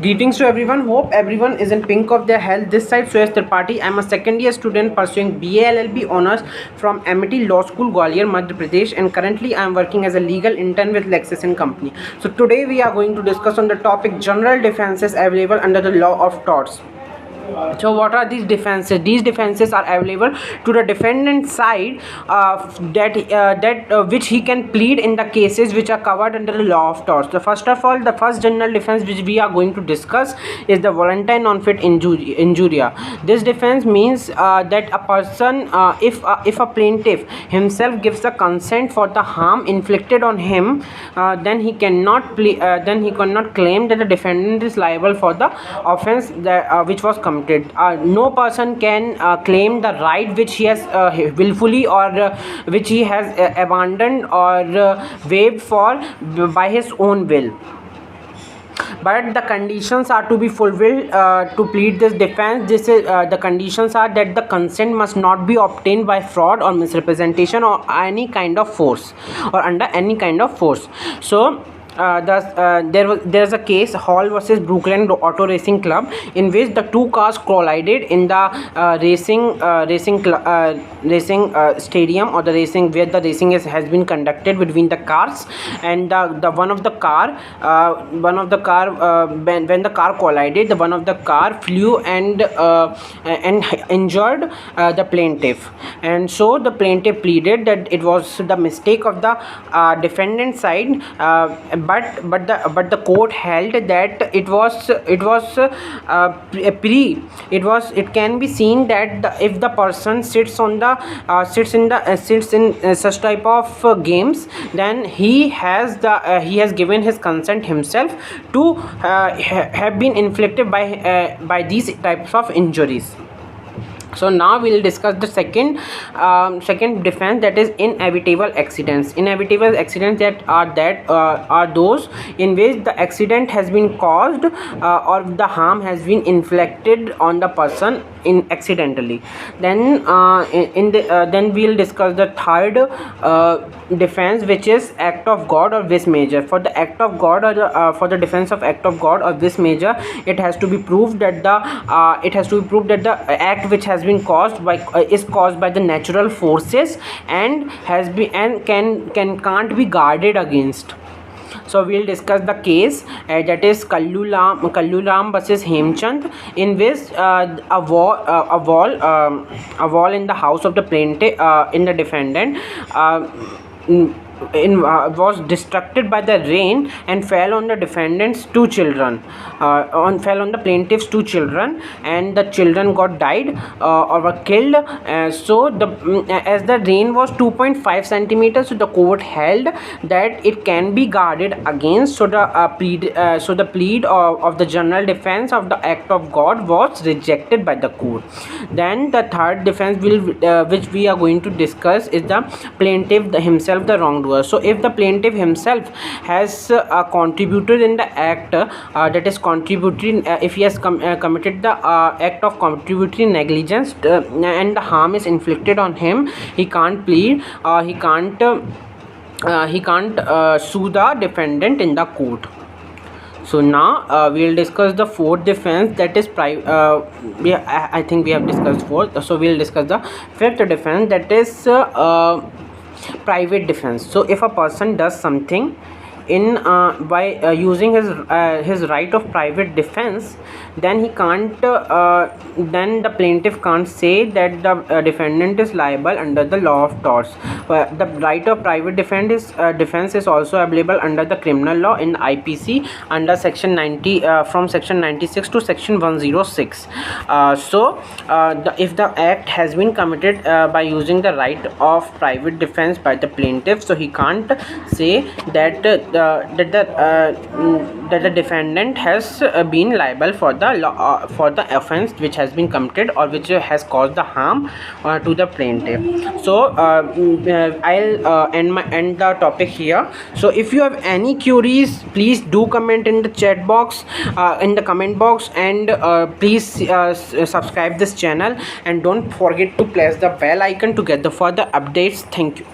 Greetings to everyone. Hope everyone is in pink of their health. This side Suyash Tripathi. I am a second year student pursuing BA LLB honors from Amity Law School, Gwalior, Madhya Pradesh, and currently I am working as a legal intern with Lexis and Company. So today we are going to discuss on the topic general defenses available under the law of torts. So what are these defenses? These defenses are available to the defendant side which he can plead in the cases which are covered under the law of torts. So first of all, the first general defense which we are going to discuss is the voluntary non-fit injuria. This defense means that a person, if a plaintiff himself gives the consent for the harm inflicted on him, then he cannot claim that the defendant is liable for the offense which was committed. No person can claim the right which he has willfully or which he has abandoned or waived for by his own will, but the conditions are to be fulfilled to plead this defense. The conditions are that the consent must not be obtained by fraud or misrepresentation or any kind of force or under any kind of force. So there's a case, Hall versus Brooklyn Auto Racing Club, in which the two cars collided in the racing stadium, or the racing where the racing has been conducted between the cars, and the one of the car when the car collided, the one of the car flew and injured the plaintiff, and so the plaintiff pleaded that it was the mistake of the defendant side, but the court held that it can be seen that if the person sits in such type of games, then he has given his consent himself to have been inflicted by these types of injuries. So now we will discuss the second defense, that is inevitable accidents. Inevitable accidents that are those in which the accident has been caused or the harm has been inflicted on the person accidentally. Then then we will discuss the third defense, which is act of God or vis major. For the act of God, or for the defense of act of God or vis major, it has to be proved that the act which has been caused by is caused by the natural forces and can't be guarded against. So we will discuss the case that is Kallu Ram versus Hemchand, in which a wall in the house of the plaintiff in the defendant was destructed by the rain and fell on the defendant's two children, fell on the plaintiff's two children, and the children died or were killed. So as the rain was 2.5 centimeters, so the court held that it can be guarded against. So the plea of the general defense of the act of God was rejected by the court. Then the third defense which we are going to discuss is the plaintiff himself the wrongdoer. So if the plaintiff himself has contributed in the act, that is contributory, if he has committed the act of contributory negligence and the harm is inflicted on him, he can't plead, he can't sue the defendant in the court. So now we will discuss the fourth defense, that is I think we have discussed fourth, so we will discuss the fifth defense, that is private defense. So if a person does something by using his right of private defense, then then the plaintiff can't say that the defendant is liable under the law of torts. The right of private defense is also available under the criminal law in IPC under section 90, from section 96 to section 106. If the act has been committed by using the right of private defense by the plaintiff, so he can't say that the defendant has been liable for the offense which has been committed or which has caused the harm to the plaintiff. So I'll end the topic here. So if you have any queries, please do comment in the chat box, in the comment box, and please subscribe this channel, and don't forget to press the bell icon to get the further updates. Thank you.